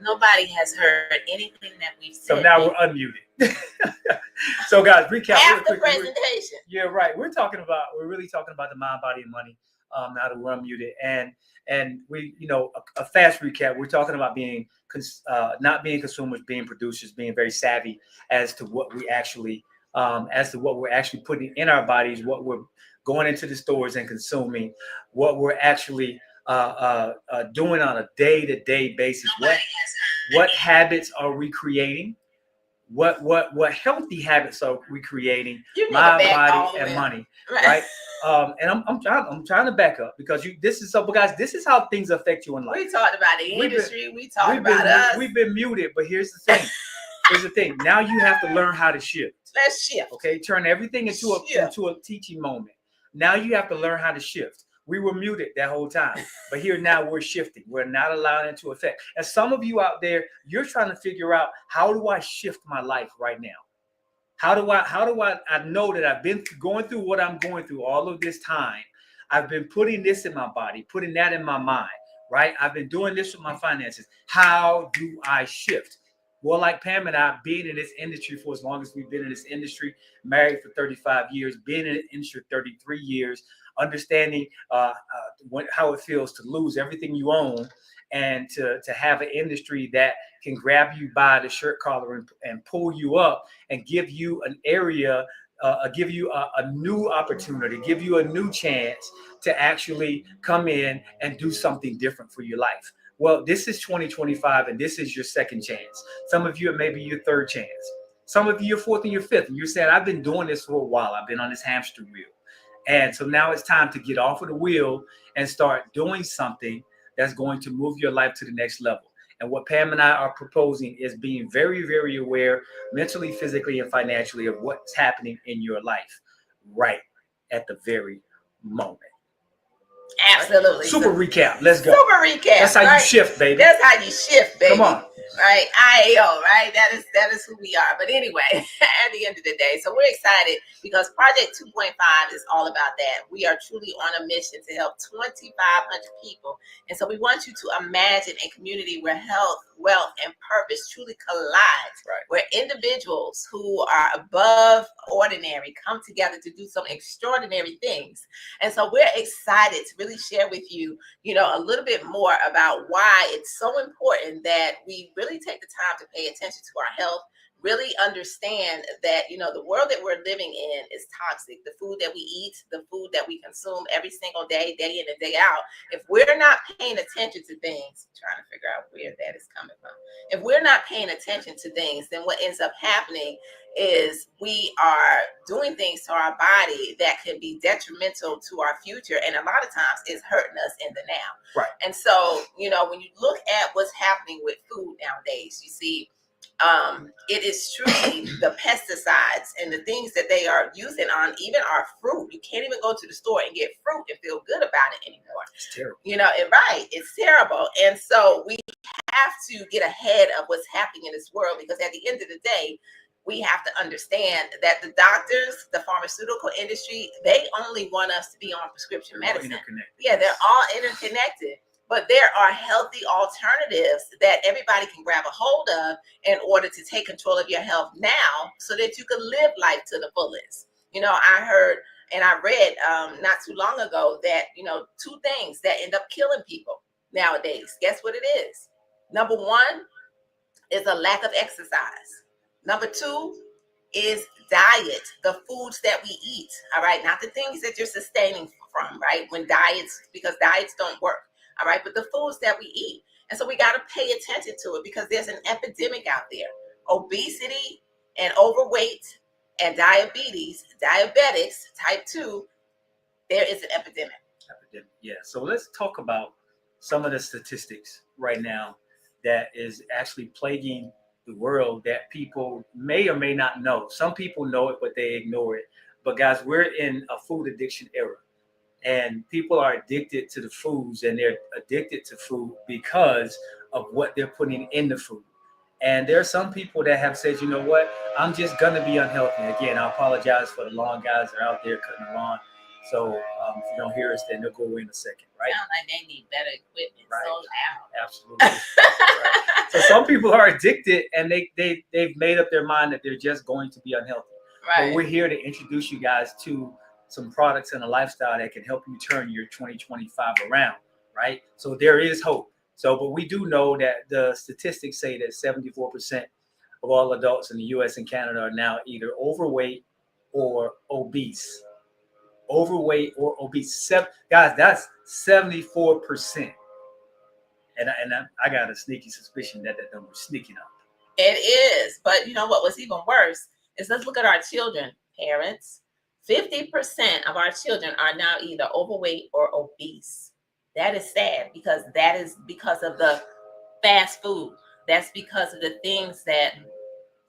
Nobody has heard anything that we've said. So now we're unmuted. So guys, recap half the presentation. Yeah, right. We're really talking about the mind, body, and money. Now that we're unmuted, and we, a fast recap. We're talking about being not being consumers, being producers, being very savvy as to what we actually, we're actually putting in our bodies, what we're going into the stores and consuming, what we're actually doing on a day-to-day basis. What habits are we creating? What healthy habits are we creating? Mind, body, and money, right? And I'm trying to back up because this is how things affect you in life. We talked about the industry. We talked about us. We've been muted, but here's the thing. Now you have to learn how to shift. Let's shift. Okay, turn everything into a teaching moment. Now you have to learn how to shift. We were muted that whole time, but here now we're shifting. We're not allowing it to affect. And some of you out there, you're trying to figure out, how do I shift my life right now? How do I know that I've been going through what I'm going through all of this time? I've been putting this in my body, putting that in my mind, right? I've been doing this with my finances. How do I shift? Well, like Pam and I, being in this industry for as long as we've been in this industry, married for 35 years, being in the industry 33 years, understanding how it feels to lose everything you own and to have an industry that can grab you by the shirt collar and pull you up and give you an area, give you a new opportunity, give you a new chance to actually come in and do something different for your life. Well, this is 2025, and this is your second chance. Some of you, it may be your third chance. Some of you, your fourth and your fifth. And you're saying, I've been doing this for a while. I've been on this hamster wheel. And so now it's time to get off of the wheel and start doing something that's going to move your life to the next level. And what Pam and I are proposing is being very, very aware mentally, physically, and financially of what's happening in your life right at the very moment. Absolutely. Super recap. Let's go. Super recap. That's how you shift, baby. That's how you shift, baby. Come on. Right. IAO, right? That is who we are. But anyway, at the end of the day, so we're excited because Project 2.5 is all about that. We are truly on a mission to help 2,500 people. And so we want you to imagine a community where health, wealth, and purpose truly collide, right? Where individuals who are above ordinary come together to do some extraordinary things. And so we're excited to really share with you, a little bit more about why it's so important that we really take the time to pay attention to our health, really understand that, the world that we're living in is toxic. The food that we eat, the food that we consume every single day, day in and day out, if we're not paying attention to things, trying to figure out where that is coming from. If we're not paying attention to things, then what ends up happening is we are doing things to our body that can be detrimental to our future. And a lot of times it's hurting us in the now. Right. And so, when you look at what's happening with food nowadays, you see, it is truly the pesticides and the things that they are using on even our fruit. You can't even go to the store and get fruit and feel good about it anymore. It's terrible. Right. It's terrible. And so we have to get ahead of what's happening in this world, because at the end of the day, we have to understand that the doctors, the pharmaceutical industry, they only want us to be on prescription medicine. Yeah, they're all interconnected. But there are healthy alternatives that everybody can grab a hold of in order to take control of your health now so that you can live life to the fullest. I heard and I read not too long ago that, 2 things that end up killing people nowadays. Guess what it is? Number 1 is a lack of exercise. Number 2 is diet, the foods that we eat. All right. Not the things that you're sustaining from, right? Because diets don't work. All right, but the foods that we eat. And so we got to pay attention to it, because there's an epidemic out there. Obesity and overweight and diabetics, type 2, there is an epidemic. Yeah. So let's talk about some of the statistics right now that is actually plaguing the world that people may or may not know. Some people know it, but they ignore it. But guys, we're in a food addiction era. And people are addicted to the foods, and they're addicted to food because of what they're putting in the food. And there are some people that have said, you know what, I'm just going to be unhealthy. Again, I apologize for the lawn guys that are out there cutting the lawn. So If you don't hear us, then they'll go away in a second, right? Sound like they need better equipment. Right. So loud. Absolutely. Right. So some people are addicted, and they've made up their mind that they're just going to be unhealthy. Right. But we're here to introduce you guys to some products and a lifestyle that can help you turn your 2025 around, right? So there is hope. So, but we do know that the statistics say that 74% of all adults in the U.S. and Canada are now either overweight or obese. Overweight or obese. Guys, that's 74%. And I got a sneaky suspicion that number's sneaking up. It is. But you know what was even worse is, let's look at our children, parents. 50% of our children are now either overweight or obese. That is sad, because that is because of the fast food. That's because of the things that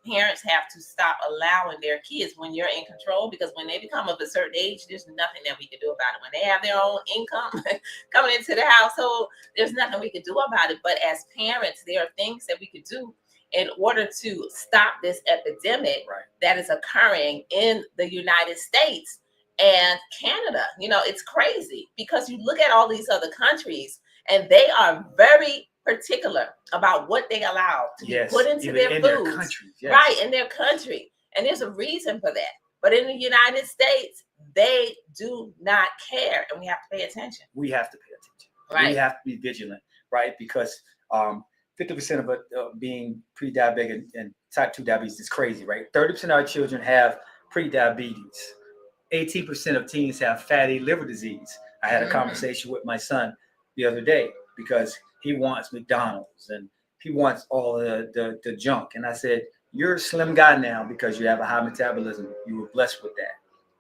parents have to stop allowing their kids when you're in control, because when they become of a certain age, there's nothing that we can do about it. When they have their own income coming into the household, there's nothing we can do about it. But as parents, there are things that we could do in order to stop this epidemic that is occurring in the United States and Canada. You know, it's crazy, because you look at all these other countries and they are very particular about what they allow to be put into their foods. Right, in their country. And there's a reason for that. But in the United States, they do not care, and we have to pay attention. We have to pay attention. Right. We have to be vigilant, right? Because 50% of it being pre-diabetic and type 2 diabetes is crazy, right? 30% of our children have pre-diabetes. 18% of teens have fatty liver disease. I had a conversation with my son the other day, because he wants McDonald's and he wants all the junk. And I said, you're a slim guy now because you have a high metabolism. You were blessed with that,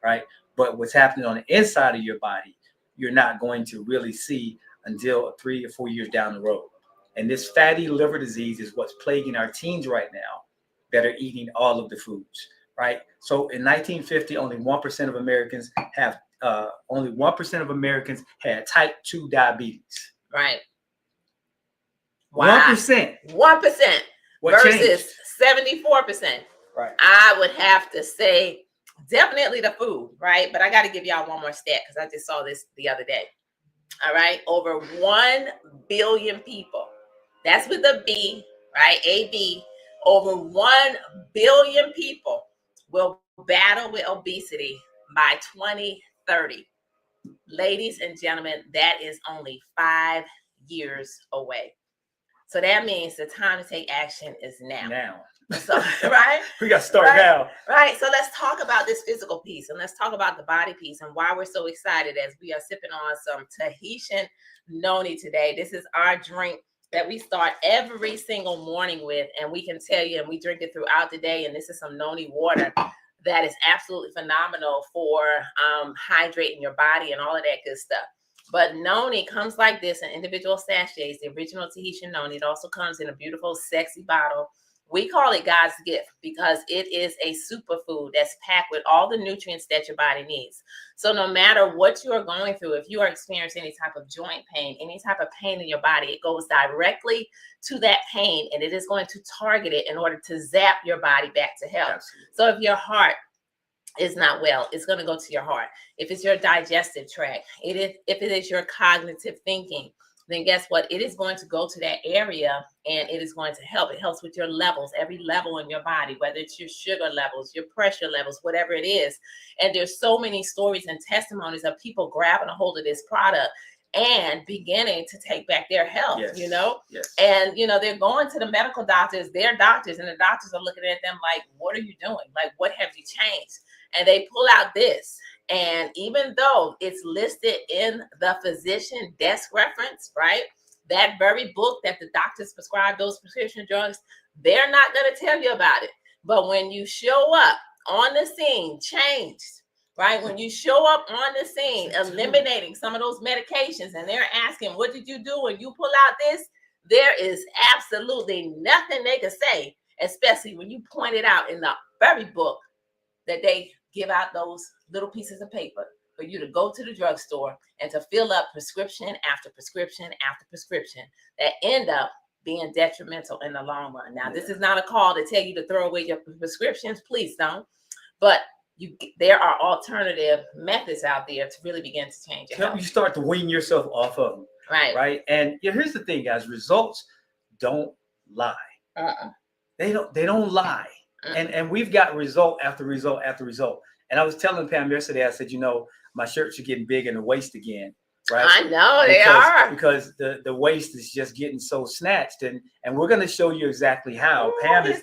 right? But what's happening on the inside of your body, you're not going to really see until 3 or 4 years down the road. And this fatty liver disease is what's plaguing our teens right now that are eating all of the foods, right? So in 1950, only 1% of Americans had type 2 diabetes. Right. Wow. 1%. 1% versus 74%. Right. I would have to say definitely the food, right? But I got to give y'all one more stat, because I just saw this the other day. All right. Over 1 billion people. That's with a B, right? AB. Over 1 billion people will battle with obesity by 2030. Ladies and gentlemen, that is only 5 years away. So that means the time to take action is now. So, right? We got to start now. Right. So let's talk about this physical piece, and let's talk about the body piece, and why we're so excited as we are sipping on some Tahitian noni today. This is our drink that we start every single morning with, and we can tell you, and we drink it throughout the day. And this is some noni water that is absolutely phenomenal for hydrating your body and all of that good stuff. But noni comes like this in individual sachets, the original Tahitian noni. It also comes in a beautiful, sexy bottle. We call it God's gift because it is a superfood that's packed with all the nutrients that your body needs. So no matter what you are going through, if you are experiencing any type of joint pain, any type of pain in your body, it goes directly to that pain, and it is going to target it in order to zap your body back to health. Absolutely. So if your heart is not well, it's going to go to your heart. If it's your digestive tract, if it is your cognitive thinking, then guess what? It is going to go to that area, and it is going to help. It helps with your levels, every level in your body, whether it's your sugar levels, your pressure levels, whatever it is. And there's so many stories and testimonies of people grabbing a hold of this product and beginning to take back their health, you know? Yes. And, you know, they're going to the medical doctors, their doctors, and the doctors are looking at them like, what are you doing? Like, what have you changed? And they pull out this. And even though it's listed in the physician desk reference, right? That very book that the doctors prescribe those prescription drugs, they're not going to tell you about it. But when you show up on the scene, changed, right? When you show up on the scene, eliminating some of those medications, and they're asking, what did you do? And you pull out this, there is absolutely nothing they can say, especially when you point it out in the very book that they give out those little pieces of paper for you to go to the drugstore and to fill up prescription after prescription after prescription that end up being detrimental in the long run. Now, this is not a call to tell you to throw away your prescriptions. Please don't. But there are alternative methods out there to really begin to change your health. You start to wean yourself off of them. Right. And here's the thing, guys, results don't lie. They don't lie. And we've got result after result after result. And I was telling Pam yesterday, I said, my shirts are getting big in the waist again. Right. I know they are. Because the waist is just getting so snatched. And we're going to show you exactly how. Pam is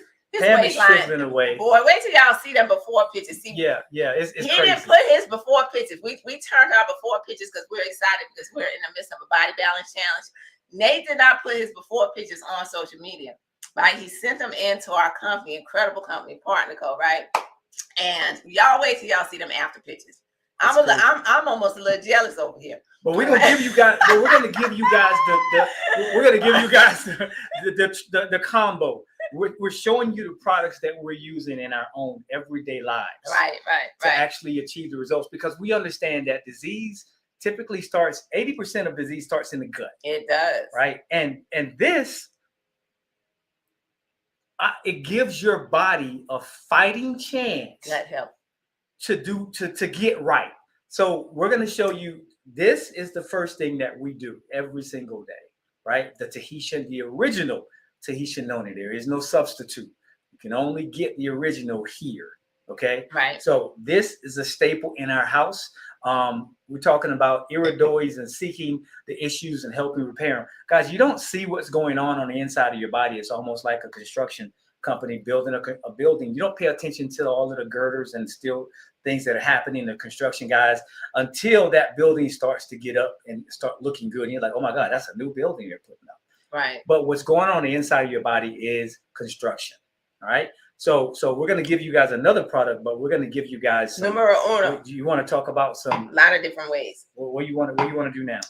stripping away. Boy, wait till y'all see them before pictures. See, yeah, it's he crazy. didn't put his before pictures. We turned our before pictures because we're excited because we're in the midst of a body balance challenge. Nate did not put his before pictures on social media, right? He sent them into our company, incredible company, PartnerCo, right? And y'all wait till y'all see them after pictures. I'm almost a little jealous over here. But we're gonna give you guys. We're gonna give you guys the combo. We're showing you the products that we're using in our own everyday lives. Right. To actually achieve the results, because we understand that disease typically starts, 80% of disease starts in the gut. It does. Right. And this, it gives your body a fighting chance. Gut health. To get right. So we're going to show you, this is the first thing that we do every single day, right? The Tahitian, the original Tahitian noni. There is no substitute. You can only get the original here. Okay. Right. So this is a staple in our house. We're talking about iridoids and seeking the issues and helping repair them. Guys, you don't see what's going on the inside of your body. It's almost like a construction company building a building. You don't pay attention to all of the girders and steel things that are happening, the construction guys, until that building starts to get up and start looking good. And you're like, oh my God, that's a new building you're putting up. Right. But what's going on the inside of your body is construction. All right. So we're going to give you guys another product, but we're going to give you guys some, numero uno. Do you want to talk about some? A lot of different ways. What you want to do now?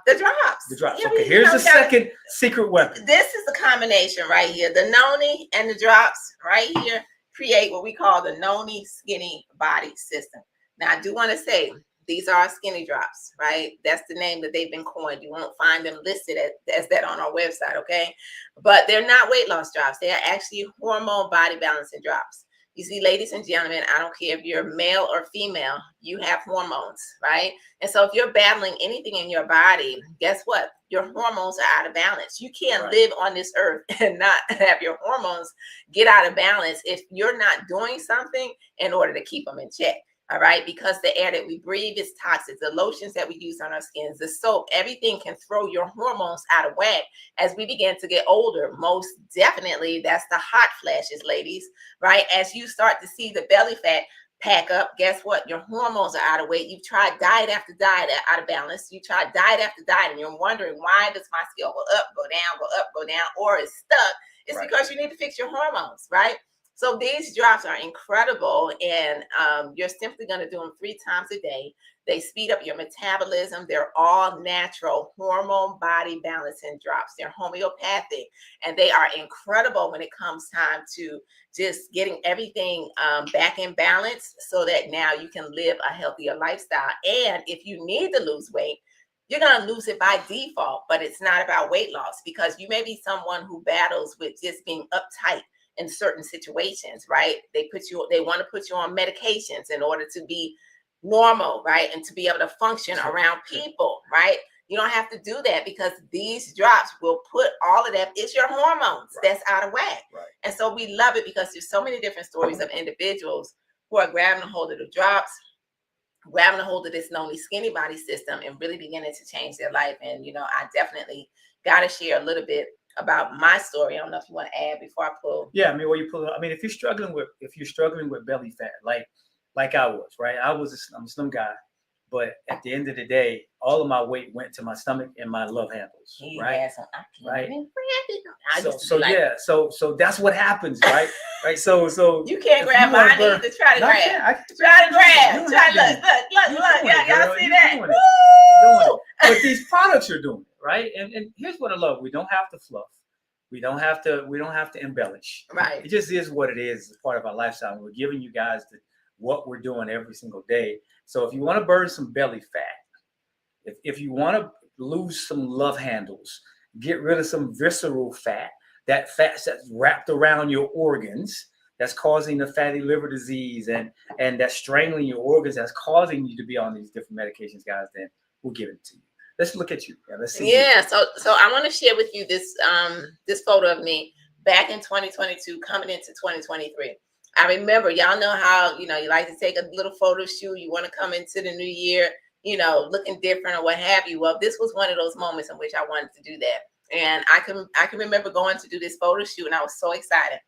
The drops. The drops. Okay, here's the second secret weapon. This is the combination right here. The noni and the drops right here create what we call the noni skinny body system. Now, I do want to say these are skinny drops, right? That's the name that they've been coined. You won't find them listed as that on our website, okay? But they're not weight loss drops. They are actually hormone body balancing drops. You see, ladies and gentlemen, I don't care if you're male or female, you have hormones, right? And so if you're battling anything in your body, guess what? Your hormones are out of balance. You can't live on this earth and not have your hormones get out of balance if you're not doing something in order to keep them in check. All right, because the air that we breathe is toxic. The lotions that we use on our skins, the soap, everything can throw your hormones out of whack as we begin to get older. Most definitely, that's the hot flashes, ladies, right? As you start to see the belly fat pack up, guess what? Your hormones are out of weight. You've tried diet after diet out of balance. You tried diet after diet, and you're wondering, why does my scale go up, go down, go up, go down, or it's stuck? It's because you need to fix your hormones, right? So these drops are incredible, and you're simply going to do them 3 times a day. They speed up your metabolism. They're all natural hormone body balancing drops. They're homeopathic, and they are incredible when it comes time to just getting everything back in balance so that now you can live a healthier lifestyle. And if you need to lose weight, you're going to lose it by default, but it's not about weight loss, because you may be someone who battles with just being uptight in certain situations, right? They want to put you on medications in order to be normal, right? And to be able to function around people, right? You don't have to do that, because these drops will put all of that. It's your hormones that's out of whack. Right. And so we love it because there's so many different stories of individuals who are grabbing a hold of the drops, grabbing a hold of this noni skinny body system, and really beginning to change their life. And, I definitely got to share a little bit about my story. I don't know if you want to add before I pull. Yeah, I mean, if you're struggling with belly fat, like I was, right? I'm a slim guy, but at the end of the day, all of my weight went to my stomach and my love handles, right? Right. So that's what happens, right? Right. So you can't grab mine. I need to try to grab. Try to grab. Look. Y'all see that? Woo! But these products are doing it, right? And here's what I love: we don't have to fluff. We don't have to embellish. Right. It just is what it is. It's part of our lifestyle. We're giving you guys what we're doing every single day. So if you want to burn some belly fat, if you want to lose some love handles, get rid of some visceral fat, that fat that's wrapped around your organs, that's causing the fatty liver disease and that's strangling your organs, that's causing you to be on these different medications, guys, then we'll give it to you. Let's look at you. Yeah, let's see. Yeah. So I want to share with you this photo of me back in 2022, coming into 2023. I remember, y'all know how, you like to take a little photo shoot. You want to come into the new year, looking different or what have you. Well, this was one of those moments in which I wanted to do that. And I can remember going to do this photo shoot, and I was so excited.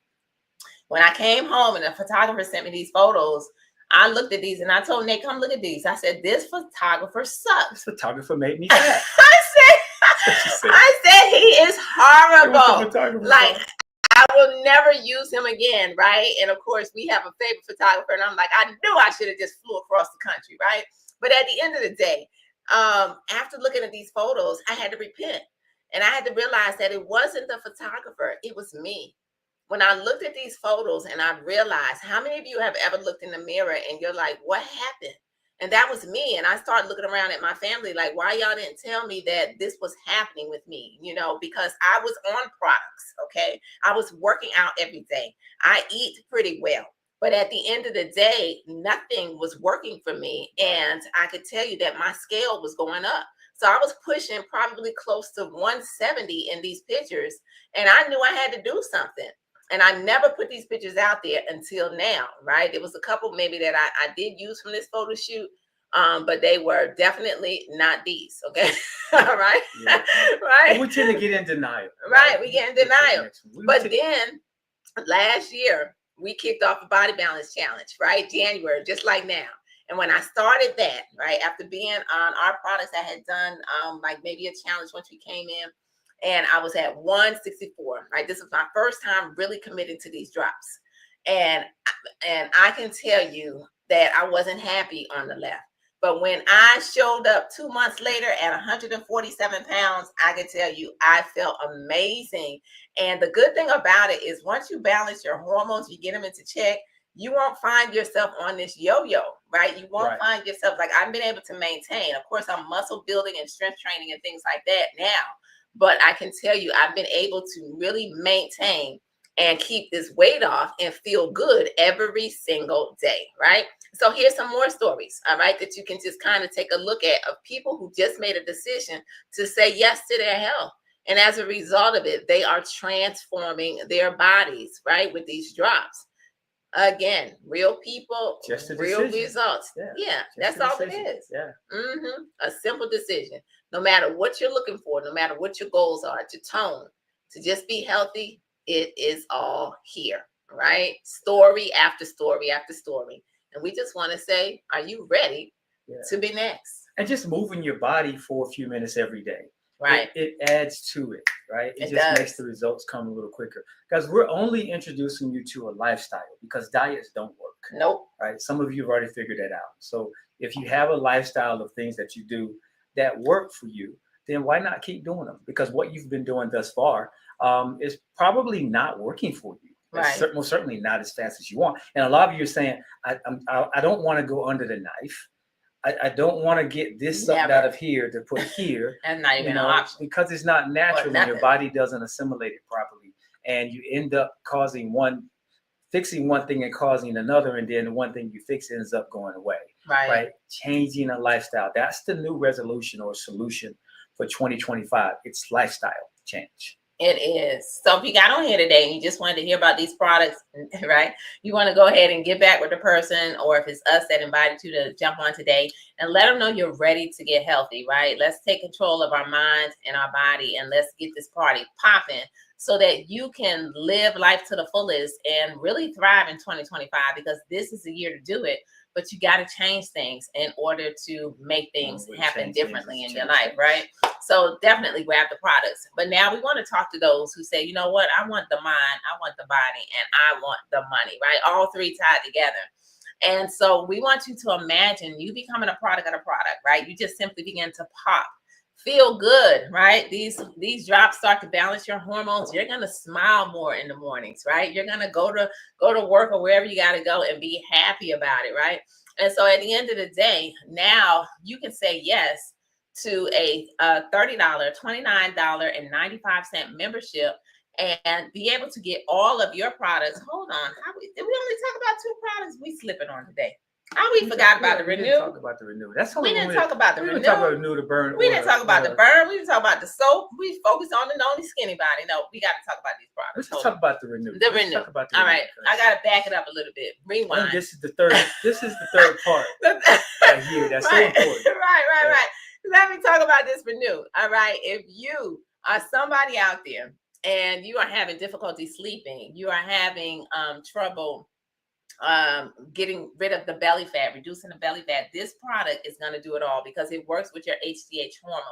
When I came home and the photographer sent me these photos, I looked at these and I told Nate, come look at these. I said, this photographer sucks. This photographer made me fat. I said he is horrible. Like, I will never use him again, right? And of course, we have a favorite photographer, and I'm like, I knew I should have just flew across the country, right? But at the end of the day, after looking at these photos, I had to repent. And I had to realize that it wasn't the photographer, it was me. When I looked at these photos and I realized, how many of you have ever looked in the mirror and you're like, what happened? And that was me. And I started looking around at my family like, why y'all didn't tell me that this was happening with me? Because I was on products, okay? I was working out every day. I eat pretty well. But at the end of the day, nothing was working for me. And I could tell you that my scale was going up. So I was pushing probably close to 170 in these pictures. And I knew I had to do something. And I never put these pictures out there until now, right? There was a couple maybe that I did use from this photo shoot, but they were definitely not these, okay? All right? Yeah. Right? And we tend to get in denial. Right, we get in denial. But then last year, we kicked off a body balance challenge, right? January, just like now. And when I started that, right, after being on our products, I had done like maybe a challenge once we came in, and I was at 164, right? This was my first time really committing to these drops. And I can tell you that I wasn't happy on the left. But when I showed up 2 months later at 147 pounds, I can tell you I felt amazing. And the good thing about it is once you balance your hormones, you get them into check, you won't find yourself on this yo-yo, right? You won't find yourself like I've been able to maintain. Of course, I'm muscle building and strength training and things like that now. But I can tell you I've been able to really maintain and keep this weight off and feel good every single day, right? So here's some more stories, all right, that you can just kind of take a look at of people who just made a decision to say yes to their health. And as a result of it, they are transforming their bodies, right, with these drops. Again, real people, just real results. Yeah, that's all it is. Yeah. A simple decision. No matter what you're looking for, no matter what your goals are, to tone, to just be healthy, it is all here, right? Story after story after story. And we just want to say, are you ready to be next? And just moving your body for a few minutes every day. Right. It adds to it, right? It just does. makes the results come a little quicker. Because we're only introducing you to a lifestyle because diets don't work. Nope. Right? Some of you have already figured that out. So if you have a lifestyle of things that you do that work for you, then why not keep doing them? Because what you've been doing thus far is probably not working for you. Right. Most certainly not as fast as you want. And a lot of you are saying, I don't want to go under the knife. I don't want to get this sucked out of here to put here. And not even an option. Because it's not natural and your body doesn't assimilate it properly. And you end up fixing one thing and causing another. And then the one thing you fix ends up going away. Right? Changing a lifestyle. That's the new resolution or solution for 2025. It's lifestyle change. It is. So if you got on here today and you just wanted to hear about these products, right? You want to go ahead and get back with the person, or if it's us that invited you to jump on today, and let them know you're ready to get healthy, right? Let's take control of our minds and our body, and let's get this party popping so that you can live life to the fullest and really thrive in 2025, because this is the year to do it. But you got to change things in order to make things happen differently in your life, right? So definitely grab the products. But now we want to talk to those who say, you know what? I want the mind, I want the body, and I want the money, right? All three tied together. And so we want you to imagine you becoming a product of a product, right? You just simply begin to pop. Feel good, right? These drops start to balance your hormones. You're gonna smile more in the mornings, right? You're gonna go to work or wherever you gotta go and be happy about it, right? And so at the end of the day, now you can say yes to a $30, $29.95 membership, and be able to get all of your products. Hold on. Did we only talk about 2 products? We slipping on today. We forgot about the Renew. We didn't talk about the Renew. That's we didn't talk about the Renew. We didn't talk about Renew, the burn. We didn't talk about the burn. We didn't talk about the soap. We focused on the only skinny body. No, we got to talk about these products. Let's talk about the Renew. The Renew. All right. I got to back it up a little bit. Rewind. And this is the third part right here. That's so important. Right. Let me talk about this Renew. All right. If you are somebody out there and you are having difficulty sleeping, you are having trouble getting rid of the belly fat, reducing the belly fat, this product is going to do it all because it works with your HGH hormone.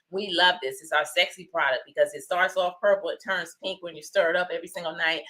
We love this. It's our sexy product because it starts off purple, it turns pink when you stir it up every single night.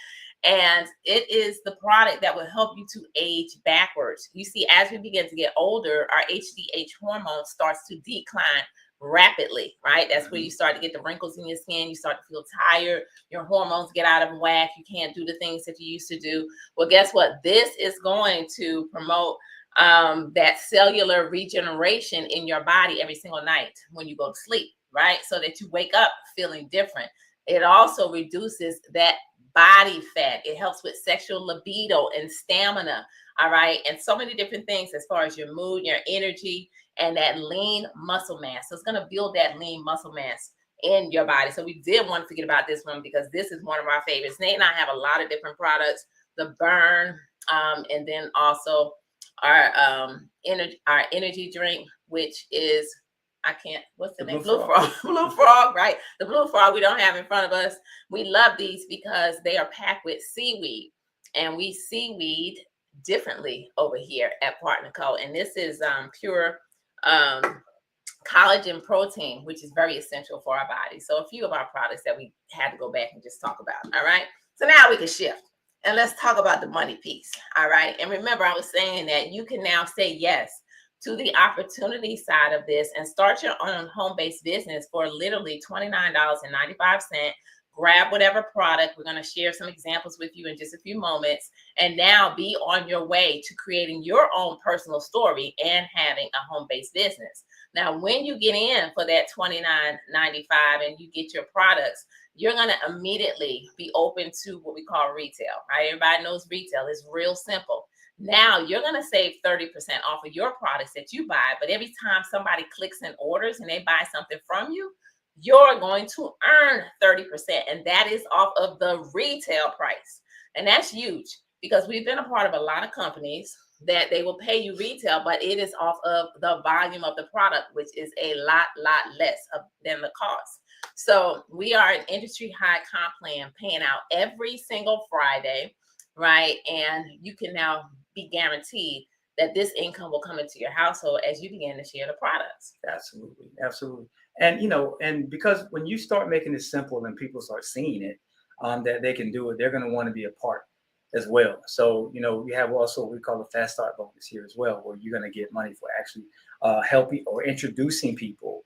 And it is the product that will help you to age backwards. You see, as we begin to get older, our HGH hormone starts to decline rapidly, right? That's where you start to get the wrinkles in your skin. You start to feel tired. Your hormones get out of whack. You can't do the things that you used to do. Well, guess what? This is going to promote that cellular regeneration in your body every single night when you go to sleep, right? So that you wake up feeling different. It also reduces that body fat. It helps with sexual libido and stamina, all right? And so many different things as far as your mood, your energy, and that lean muscle mass. So it's going to build that lean muscle mass in your body. So we did want to forget about this one because this is one of our favorites. Nate and I have a lot of different products, the burn, and then also our energy drink, which is, what's the name? Blue Frog. Blue Frog, right? The Blue Frog we don't have in front of us. We love these because they are packed with seaweed, and we seaweed differently over here at Partner Co. And this is pure collagen protein, which is very essential for our body. So a few of our products that we had to go back and just talk about. All right. So now we can shift and let's talk about the money piece. All right. And remember, I was saying that you can now say yes to the opportunity side of this and start your own home-based business for literally $29.95. Grab whatever product. We're going to share some examples with you in just a few moments. And now be on your way to creating your own personal story and having a home-based business. Now, when you get in for that $29.95 and you get your products, you're going to immediately be open to what we call retail, right? Everybody knows retail is real simple. Now you're going to save 30% off of your products that you buy. But every time somebody clicks and orders and they buy something from you, you're going to earn 30%. And that is off of the retail price. And that's huge because we've been a part of a lot of companies that they will pay you retail, but it is off of the volume of the product, which is a lot less than the cost. So we are an industry high comp plan paying out every single Friday, right? And you can now be guaranteed that this income will come into your household as you begin to share the products. Absolutely. And, and because when you start making it simple and people start seeing it, that they can do it, they're going to want to be a part as well. So, we have also what we call a fast start bonus here as well, where you're going to get money for actually helping or introducing people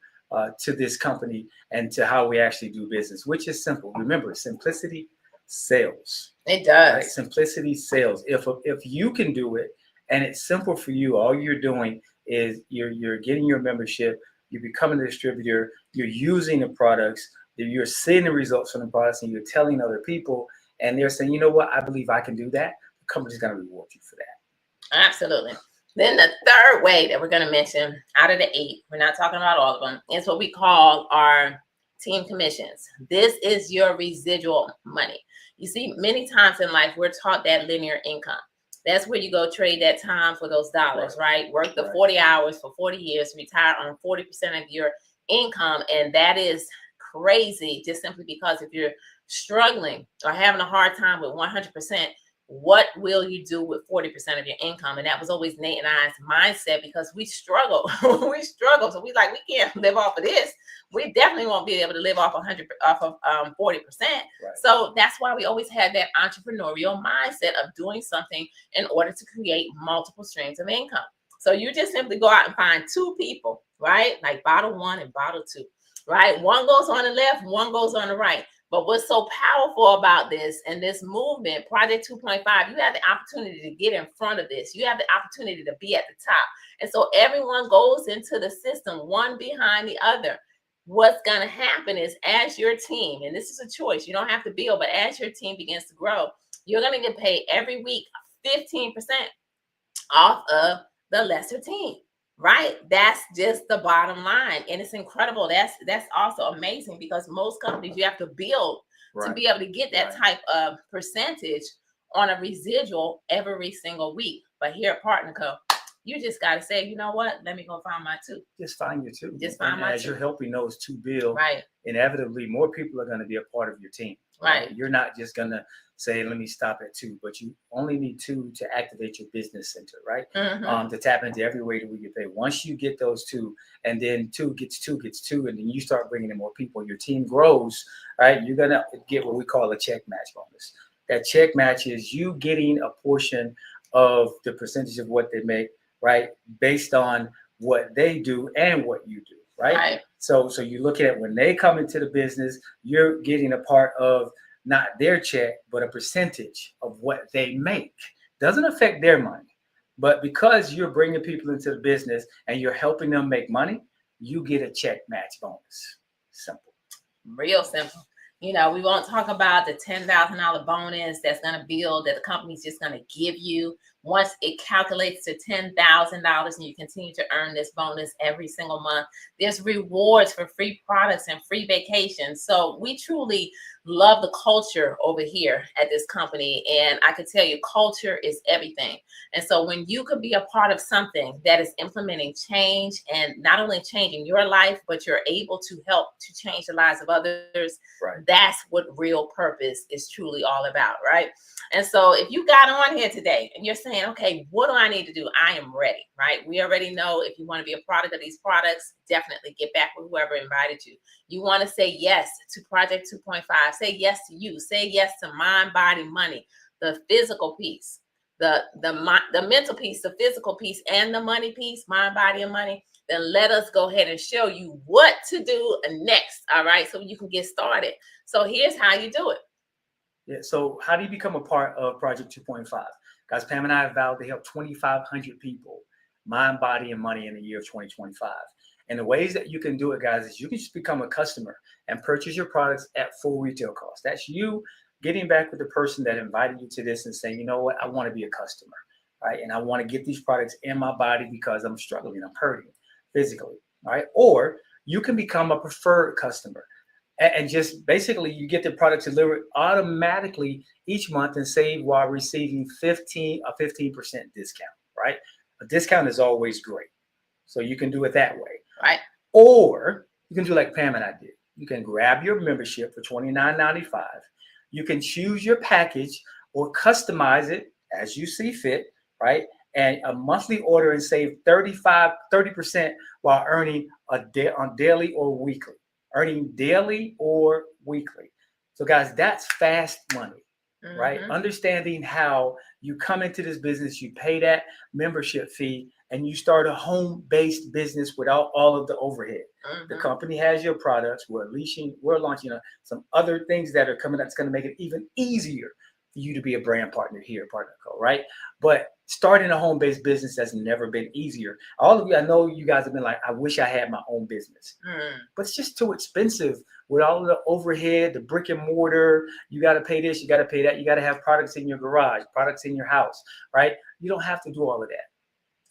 to this company and to how we actually do business, which is simple. Remember, simplicity sells. It does. Right? Simplicity sells. If you can do it and it's simple for you, all you're doing is you're getting your membership, you're becoming a distributor, you're using the products, you're seeing the results from the products, and you're telling other people, and they're saying, you know what, I believe I can do that. The company's going to reward you for that. Absolutely. Then the third way that we're going to mention out of the 8, we're not talking about all of them, is what we call our team commissions. This is your residual money. You see, many times in life, we're taught that linear income. That's where you go trade that time for those dollars, right? Work the 40 hours for 40 years, retire on 40% of your income. And that is crazy, just simply because if you're struggling or having a hard time with 100%, what will you do with 40% of your income? And that was always Nate and I's mindset because we struggle. We struggle. So we can't live off of this. We definitely won't be able to live off 40%. Right. So that's why we always had that entrepreneurial mindset of doing something in order to create multiple streams of income. So you just simply go out and find 2 people, right? Like bottle 1 and bottle 2, right? One goes on the left, one goes on the right. But what's so powerful about this and this movement, Project 2.5, you have the opportunity to get in front of this. You have the opportunity to be at the top. And so everyone goes into the system, one behind the other. what's going to happen is as your team, and this is a choice, you don't have to build, but as your team begins to grow, you're going to get paid every week 15% off of the lesser team, right? That's just the bottom line. And it's incredible. That's also amazing because most companies you have to build to be able to get that type of percentage on a residual every single week. But here at Partner Co, you just got to say, you know what? Let me go find my two. Just find your two. Just find my as two. You're helping those two build, right? Inevitably, more people are going to be a part of your team. Right. You're not just going to say, let me stop at two, but you only need two to activate your business center, right? To tap into every way that we get paid. Once you get those two, and then two gets two, and then you start bringing in more people, your team grows, right? You're going to get what we call a check match bonus. That check match is you getting a portion of the percentage of what they make, right? Based on what they do and what you do, right? So you look at when they come into the business, you're getting a part of not their check, but a percentage of what they make. Doesn't affect their money, but because you're bringing people into the business and you're helping them make money, you get a check match bonus. Simple. Real simple. You know, we won't talk about the $10,000 bonus that's going to build that the company's just going to give you. Once it calculates to $10,000 and you continue to earn this bonus every single month, there's rewards for free products and free vacations. So we truly love the culture over here at this company. And I can tell you, culture is everything. And so when you could be a part of something that is implementing change and not only changing your life, but you're able to help to change the lives of others, that's what real purpose is truly all about, right? And so if you got on here today and you're saying, okay, what do I need to do? I am ready, right? We already know if you want to be a product of these products, definitely get back with whoever invited you. You want to say yes to Project 2.5. Say yes to you. Say yes to mind, body, money, the physical piece, the mental piece, the physical piece, and the money piece, mind, body, and money. Then let us go ahead and show you what to do next. All right. So you can get started. So here's how you do it. Yeah. So how do you become a part of Project 2.5? Guys, Pam and I have vowed to help 2,500 people, mind, body, and money in the year of 2025. And the ways that you can do it, guys, is you can just become a customer and purchase your products at full retail cost. That's you getting back with the person that invited you to this and saying, you know what, I want to be a customer, right? And I want to get these products in my body because I'm struggling, I'm hurting physically, right? Or you can become a preferred customer and just basically you get the product delivered automatically each month and save while receiving a 15% discount, right? A discount is always great. So you can do it that way. Right. Or you can do like Pam and I did. You can grab your membership for $29.95. You can choose your package or customize it as you see fit, right? And a monthly order and save 30% while earning on daily or weekly. Earning daily or weekly. So guys, that's fast money, right? Understanding how you come into this business, you pay that membership fee, and you start a home-based business without all of the overhead. The company has your products. We're launching some other things that are coming that's going to make it even easier for you to be a brand partner here at Partner Co, right? But starting a home-based business has never been easier. All of you, I know you guys have been like, I wish I had my own business. But it's just too expensive with all of the overhead, the brick and mortar. You got to pay this, you got to pay that. You got to have products in your garage, products in your house, right? You don't have to do all of that.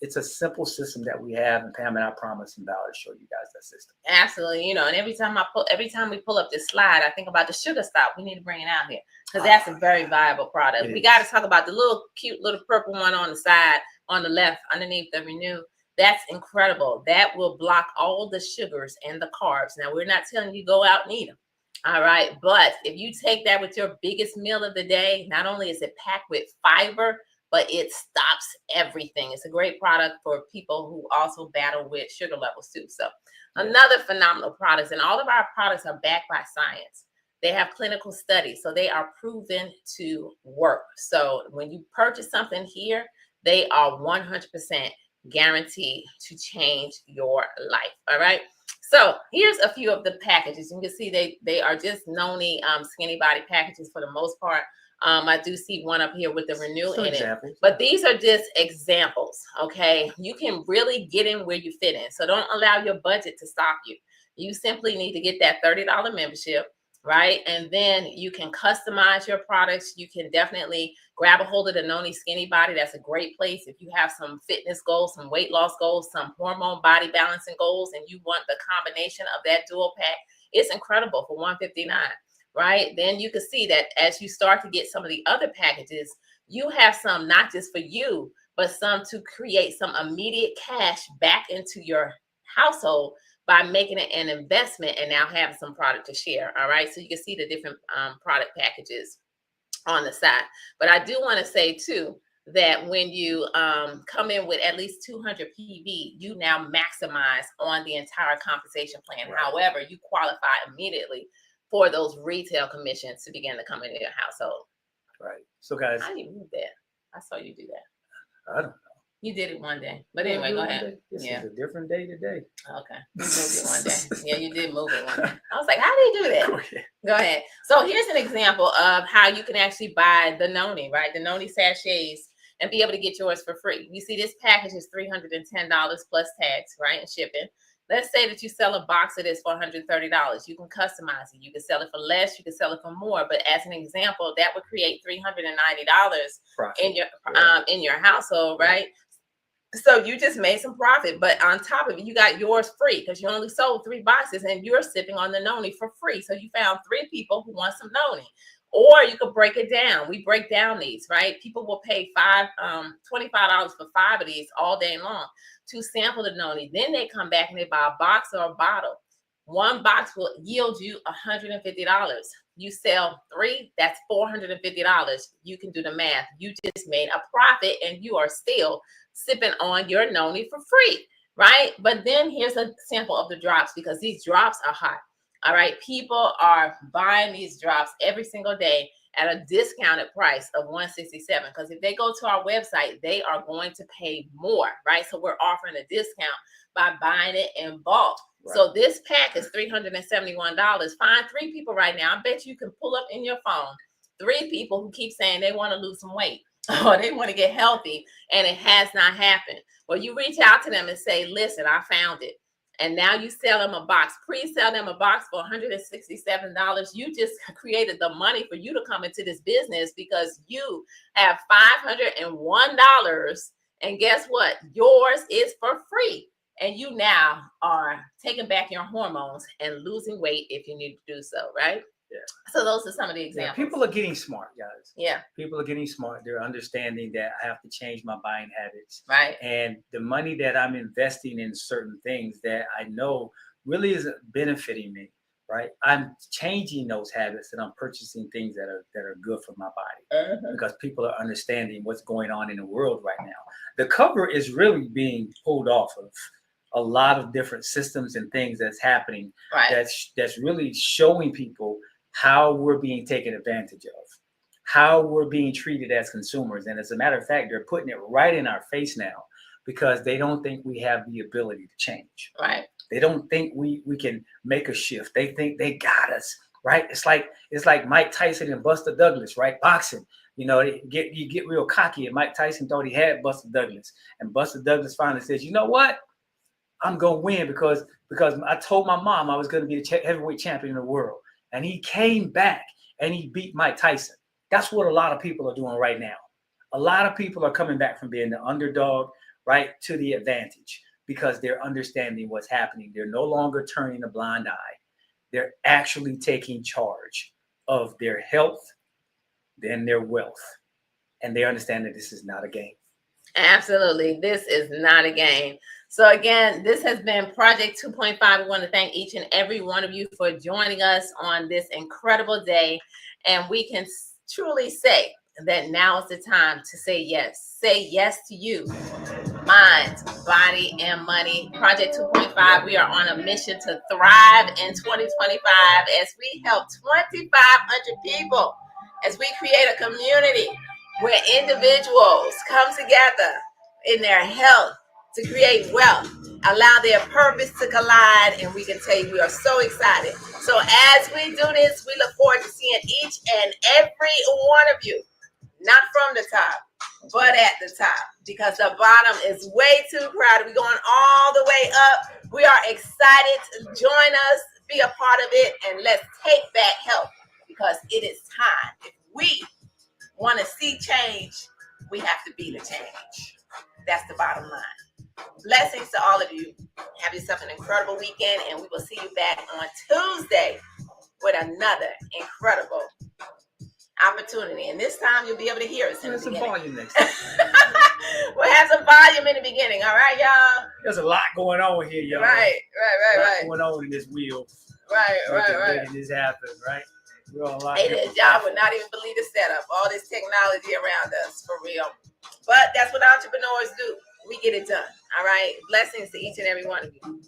It's a simple system that we have, and Pam and I promise and vow to show you guys that system. Absolutely, you know, and every time we pull up this slide, I think about the Sugar Stop. We need to bring it out here because that's a very viable product. We got to talk about the little cute little purple one on the side, on the left, underneath the Renew. That's incredible. That will block all the sugars and the carbs. Now, we're not telling you go out and eat them. All right, but if you take that with your biggest meal of the day, not only is it packed with fiber, but it stops everything. It's a great product for people who also battle with sugar levels too. So another phenomenal product, and all of our products are backed by science. They have clinical studies, so they are proven to work. So when you purchase something here, they are 100% guaranteed to change your life. All right. So here's a few of the packages. You can see they are just noni skinny body packages for the most part. I do see one up here with the Renew in it, but these are just examples. Okay, you can really get in where you fit in. So don't allow your budget to stop you. You simply need to get that $30 membership, right? And then you can customize your products. You can definitely grab a hold of the Noni Skinny Body. That's a great place if you have some fitness goals, some weight loss goals, some hormone body balancing goals, and you want the combination of that dual pack. It's incredible for $159, right? Then you can see that as you start to get some of the other packages, you have some not just for you, but some to create some immediate cash back into your household by making it an investment and now having some product to share. All right. So you can see the different product packages on the side. But I do want to say too, that when you come in with at least 200 PV, you now maximize on the entire compensation plan. Right. However, you qualify immediately for those retail commissions to begin to come into your household. Right. So guys, How do you move that? I saw you do that. I don't know. You did it one day. But anyway, go ahead. This Yeah. is a different day today. Okay. You moved it one day. Yeah, you did move it one day. I was like, how do you do that? Go ahead. Go ahead. So here's an example of how you can actually buy the Noni, right? The Noni sachets and be able to get yours for free. You see this package is $310 plus tax, right? And shipping. Let's say that you sell a box of this for $130. You can customize it. You can sell it for less. You can sell it for more. But as an example, that would create $390 in your household, right? So you just made some profit, but on top of it, you got yours free because you only sold 3 boxes and you're sipping on the Noni for free. So you found 3 people who want some Noni. Or you could break it down. We break down these, right? People will pay $25 for 5 of these all day long to sample the Noni. Then they come back and they buy a box or a bottle. 1 box will yield you $150. You sell 3, that's $450. You can do the math. You just made a profit and you are still sipping on your Noni for free, right? But then here's a sample of the drops because these drops are hot. All right, people are buying these drops every single day at a discounted price of $167 because if they go to our website, they are going to pay more, right? So we're offering a discount by buying it in bulk. Right. So this pack is $371. Find 3 people right now. I bet you can pull up in your phone 3 people who keep saying they want to lose some weight or they want to get healthy and it has not happened. Well, you reach out to them and say, listen, I found it. And now you sell them a box, pre-sell them a box for $167. You just created the money for you to come into this business because you have $501. And guess what? Yours is for free. And you now are taking back your hormones and losing weight if you need to do so, right? Yeah. So those are some of the examples. Yeah, people are getting smart, guys. Yeah. People are getting smart. They're understanding that I have to change my buying habits. Right. And the money that I'm investing in certain things that I know really isn't benefiting me, right? I'm changing those habits and I'm purchasing things that are good for my body because people are understanding what's going on in the world right now. The cover is really being pulled off of a lot of different systems and things that's happening. Right. That's really showing people how we're being taken advantage of, how we're being treated as consumers. And as a matter of fact, they're putting it right in our face now because they don't think we have the ability to change. Right. They don't think we can make a shift. They think they got us, right? It's like Mike Tyson and Buster Douglas, right? Boxing. You know, you get real cocky, and Mike Tyson thought he had Buster Douglas. And Buster Douglas finally says, you know what? I'm going to win because I told my mom I was going to be the heavyweight champion of the world. And he came back and he beat Mike Tyson. That's what a lot of people are doing right now. A lot of people are coming back from being the underdog, right, to the advantage because they're understanding what's happening. They're no longer turning a blind eye. They're actually taking charge of their health, then their wealth. And they understand that this is not a game. Absolutely. This is not a game. So again, this has been Project 2.5. We want to thank each and every one of you for joining us on this incredible day. And we can truly say that now is the time to say yes. Say yes to you. Mind, body, and money. Project 2.5, we are on a mission to thrive in 2025 as we help 2,500 people, as we create a community where individuals come together in their health to create wealth, allow their purpose to collide, and we can tell you we are so excited. So as we do this, we look forward to seeing each and every one of you, not from the top, but at the top, because the bottom is way too crowded. We're going all the way up. We are excited to join us, be a part of it, and let's take back health, because it is time. If we want to see change, we have to be the change. That's the bottom line. Blessings to all of you. Have yourself an incredible weekend, and we will see you back on Tuesday with another incredible opportunity. And this time you'll be able to hear us in the Some beginning. volume next time. We'll have some volume in the beginning. All right, y'all? There's a lot going on here, y'all. Right. A lot going on in this wheel. Right. Making this happen, right? We're on a lot. It is. Y'all would not even believe the setup. All this technology around us, for real. But that's what entrepreneurs do. We get it done. All right. Blessings to each and every one of you.